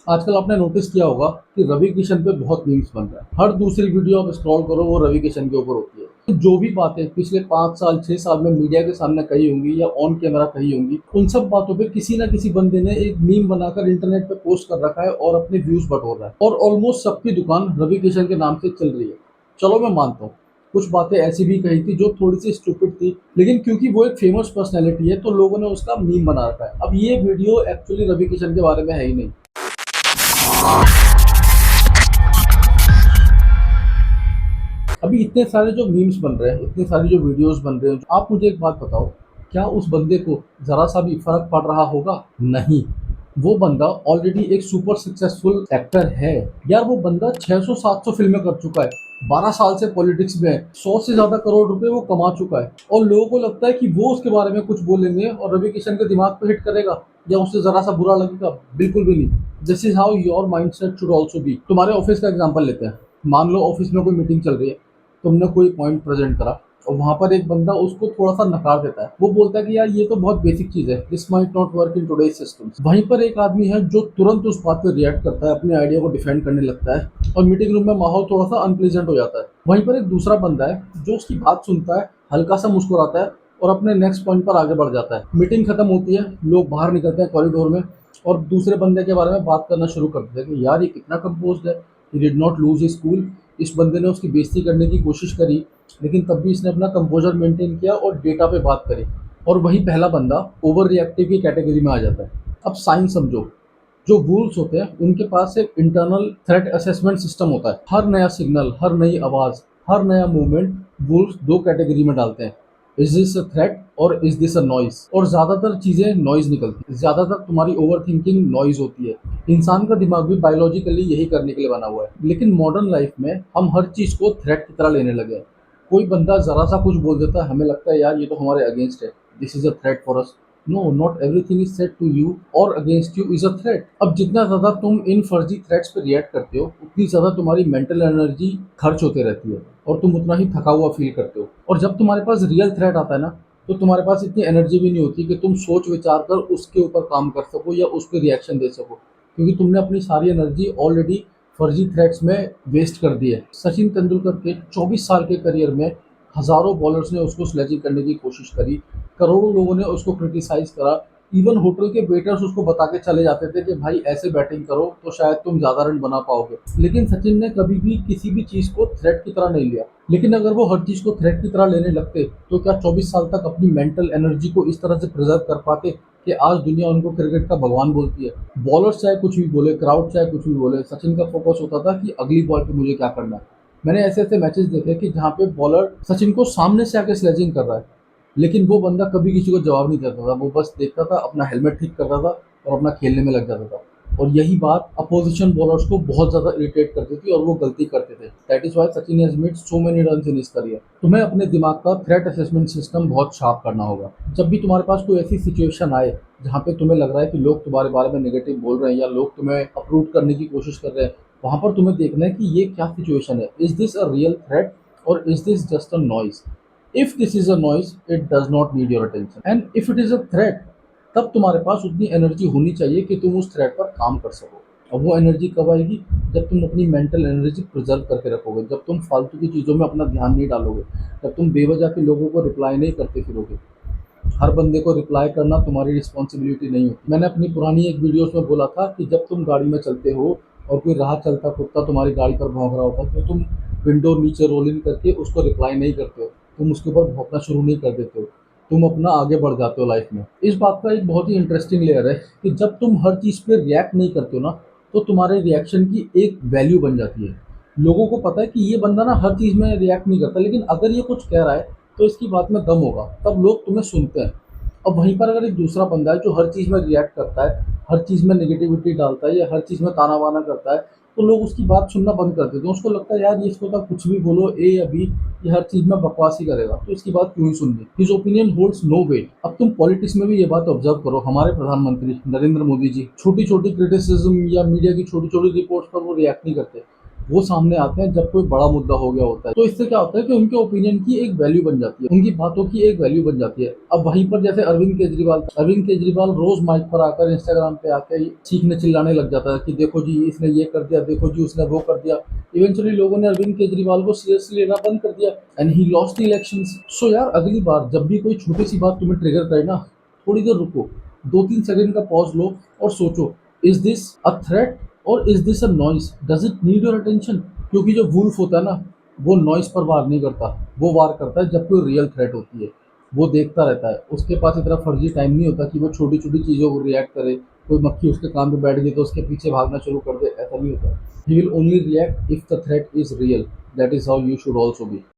आजकल आपने नोटिस किया होगा कि रवि किशन पे बहुत मीम्स बन रहा है। हर दूसरी वीडियो आप स्क्रॉल करो वो रवि किशन के ऊपर होती है। तो जो भी बातें पिछले 5 साल 6 साल में मीडिया के सामने कही होंगी या ऑन कैमरा कही होंगी, उन सब बातों पे किसी ना किसी बंदे ने एक मीम बनाकर इंटरनेट पे पोस्ट कर रखा है और अपने व्यूज बटोर रहा है। और ऑलमोस्ट सबकी दुकान रवि किशन के नाम से चल रही है। चलो मैं मानता हूँ कुछ बातें ऐसी भी कही थी जो थोड़ी सी स्टूपिड थी, लेकिन क्योंकि वो एक फेमस पर्सनैलिटी है तो लोगों ने उसका मीम बना रखा है। अब ये वीडियो एक्चुअली रवि किशन के बारे में है ही नहीं। अभी इतने सारे जो मीम्स बन रहे हैं, इतने सारी जो वीडियोस बन रहे हैं, आप मुझे एक बात बताओ, क्या उस बंदे को जरा सा भी फर्क पड़ रहा होगा? नहीं। वो बंदा ऑलरेडी एक सुपर सक्सेसफुल एक्टर है। यार वो बंदा 600-700 फिल्में कर चुका है, 12 साल से पॉलिटिक्स में है, 100 से ज्यादा करोड़ रुपए वो कमा चुका है। और लोगों को लगता है कि वो उसके बारे में कुछ बोलेंगे और रवि किशन के दिमाग पे हिट करेगा या उससे जरा सा बुरा लगेगा? बिल्कुल भी नहीं। This is how your mindset should also be. तुम्हारे ऑफिस का एग्जाम्पल लेते हैं। मान लो ऑफिस में कोई मीटिंग चल रही है, तुमने कोई पॉइंट प्रेजेंट करा और वहां पर एक बंदा उसको थोड़ा सा नकार देता है। वो बोलता है कि यार ये तो बहुत बेसिक चीज है, this might not work in today's systems. वहीं पर एक आदमी है जो तुरंत उस बात पर रिएक्ट करता है, अपने आइडिया को डिफेंड करने लगता है और मीटिंग रूम में माहौल थोड़ा सा अनप्लेजेंट हो जाता है। वहीं पर एक दूसरा बंदा है जो उसकी बात सुनता है, हल्का सा मुस्कुराता है और अपने नेक्स्ट पॉइंट पर आगे बढ़ जाता है। मीटिंग खत्म होती है, लोग बाहर निकलते हैं कॉरिडोर में और दूसरे बंदे के बारे में बात करना शुरू कर देते हैं कि यार ये कितना कंपोज्ड है, he did not lose his cool. इस बंदे ने उसकी बेइज्जती करने की कोशिश करी, लेकिन तब भी इसने अपना कंपोजर मेंटेन किया और डेटा पे बात करी। और वही पहला बंदा ओवर रिएक्टिव की कैटेगरी में आ जाता है। अब साइंस समझो, जो वुल्स होते हैं उनके पास एक इंटरनल थ्रेट असेसमेंट सिस्टम होता है। हर नया सिग्नल, हर नई आवाज, हर नया मूवमेंट वुल्स दो कैटेगरी में डालते हैं, इज दिस अ थ्रेट और इज दिस अ नॉइज। और ज्यादातर चीजें नॉइज निकलती है, ज्यादातर तुम्हारी ओवर थिंकिंग नॉइज होती है। इंसान का दिमाग भी बायोलॉजिकली यही करने के लिए बना हुआ है, लेकिन मॉडर्न लाइफ में हम हर चीज को थ्रेट की तरह लेने लगे हैं। कोई बंदा जरा सा कुछ बोल देता है, हमें लगता है यार ये तो हमारे अगेंस्ट है, this is a threat for us. No, not everything is said to you और against you is a threat. अब जितना ज्यादा तुम इन फर्जी थ्रेट्स पे रिएक्ट करते हो, उतनी ज्यादा तुम्हारी मेंटल एनर्जी खर्च होते रहती है और तुम उतना ही थका हुआ फील करते हो। और जब तुम्हारे पास रियल थ्रेट आता है ना, तो तुम्हारे पास इतनी एनर्जी भी नहीं होती कि तुम सोच विचार कर उसके ऊपर काम कर सको या उस पर रिएक्शन दे सको, क्योंकि तुमने अपनी सारी एनर्जी ऑलरेडी फर्जी थ्रेट्स में वेस्ट कर दी है। सचिन तेंदुलकर के 24 साल के करियर में हजारों बॉलर्स ने उसको स्लेजिंग करने की कोशिश करी, करोड़ों लोगों ने उसको क्रिटिसाइज करा। इवन होटल के वेटर्स उसको बता के चले जाते थे कि भाई ऐसे बैटिंग करो तो शायद तुम ज्यादा रन बना पाओगे। लेकिन सचिन ने कभी भी किसी भी चीज को थ्रेट की तरह नहीं लिया। लेकिन अगर वो हर चीज को थ्रेट की तरह लेने लगते, तो क्या 24 साल तक अपनी मेंटल एनर्जी को इस तरह से प्रिजर्व कर पाते कि आज दुनिया उनको क्रिकेट का भगवान बोलती है? बॉलर्स चाहे कुछ भी बोले, क्राउड चाहे कुछ भी बोले, सचिन का फोकस होता था कि अगली बॉल पे मुझे क्या करना है। मैंने ऐसे ऐसे मैचेस देखे कि जहाँ पे बॉलर सचिन को सामने से आके स्लेजिंग कर रहा है, लेकिन वो बंदा कभी किसी को जवाब नहीं देता था। वो बस देखता था, अपना हेलमेट ठीक करता था और अपना खेलने में लग जाता था। और यही बात अपोजिशन बॉलर्स को बहुत ज्यादा इरिटेट करती थी और वो गलती करते थे। That is why Sachin has made so many runs in his career. तुम्हें अपने दिमाग का थ्रेट असेसमेंट सिस्टम बहुत शार्प करना होगा। जब भी तुम्हारे पास कोई ऐसी सिचुएशन आए जहाँ पे तुम्हें लग रहा है कि लोग तुम्हारे बारे में नेगेटिव बोल रहे हैं या लोग तुम्हें अप्रूव करने की कोशिश कर रहे हैं, वहां पर तुम्हें देखना है कि ये क्या सिचुएशन है। Is this a real threat और is this just a noise? If this is a noise, it does not need your attention. And if it is a threat, तब तुम्हारे पास उतनी एनर्जी होनी चाहिए कि तुम उस थ्रेट पर काम कर सको। और वो एनर्जी कब आएगी? जब तुम अपनी मेंटल एनर्जी प्रिजर्व करके रखोगे, जब तुम फालतू की चीज़ों में अपना ध्यान नहीं डालोगे, जब तुम बेवजह के लोगों को रिप्लाई नहीं करते फिरोगे। हर बंदे को रिप्लाई करना तुम्हारी रिस्पॉन्सिबिलिटी नहीं होती। मैंने अपनी पुरानी एक वीडियोस में बोला था कि जब तुम गाड़ी में चलते हो और कोई राह चलता कुत्ता तुम्हारी गाड़ी पर भौंक रहा होता है, तो तुम विंडो नीचे रोल इन करके उसको रिप्लाई नहीं करते हो, तुम उसके ऊपर भौंकना शुरू नहीं कर देते हो, तुम अपना आगे बढ़ जाते हो लाइफ में। इस बात का एक बहुत ही इंटरेस्टिंग लेयर है कि जब तुम हर चीज़ पे रिएक्ट नहीं करते हो ना, तो तुम्हारे रिएक्शन की एक वैल्यू बन जाती है। लोगों को पता है कि ये बंदा ना हर चीज़ में रिएक्ट नहीं करता, लेकिन अगर ये कुछ कह रहा है तो इसकी बात में दम होगा, तब लोग तुम्हें सुनते हैं। अब वहीं पर अगर एक दूसरा बंदा है जो हर चीज़ में रिएक्ट करता है, हर चीज़ में नेगेटिविटी डालता है या हर चीज़ में ताना बाना करता है, तो लोग उसकी बात सुनना बंद कर देते हैं। उसको लगता है यार ये इसको तो कुछ भी बोलो, ए या बी, ये हर चीज़ में बकवास ही करेगा, तो इसकी बात क्यों ही सुननी। His opinion holds no weight. अब तुम पॉलिटिक्स में भी ये बात ऑब्जर्व करो, हमारे प्रधानमंत्री नरेंद्र मोदी जी छोटी छोटी क्रिटिसिज्म या मीडिया की छोटी छोटी रिपोर्ट्स पर वो रिएक्ट नहीं करते। वो सामने आते हैं जब कोई बड़ा मुद्दा हो गया होता है। तो इससे क्या होता है कि उनके ओपिनियन की एक वैल्यू बन जाती है, उनकी बातों की एक वैल्यू बन जाती है। अब वहीं पर जैसे अरविंद केजरीवाल रोज माइक पर आकर इंस्टाग्राम पे आकर चीखने चिल्लाने लग जाता है कि देखो जी इसने ये कर दिया, देखो जी उसने वो कर दिया। इवेंचुअली लोगों ने अरविंद केजरीवाल को सीरियसली लेना बंद कर दिया and he lost the elections. So यार अगली बार जब भी कोई छोटी सी बात तुम्हें ट्रिगर करे ना, थोड़ी देर रुको, 2-3 सेकंड का पॉज लो और सोचो, इज दिस अ थ्रेट और is this a noise, does it need your attention. क्योंकि जो वुल्फ होता है ना, वो नॉइस पर वार नहीं करता, वो वार करता है जब कोई रियल थ्रेट होती है। वो देखता रहता है, उसके पास इतना फर्जी टाइम नहीं होता कि वो छोटी छोटी चीज़ों को रिएक्ट करे। कोई मक्खी उसके कान पे बैठ गई तो उसके पीछे भागना शुरू कर दे, ऐसा नहीं होता। He will only react if the threat is real. That is how you should also be.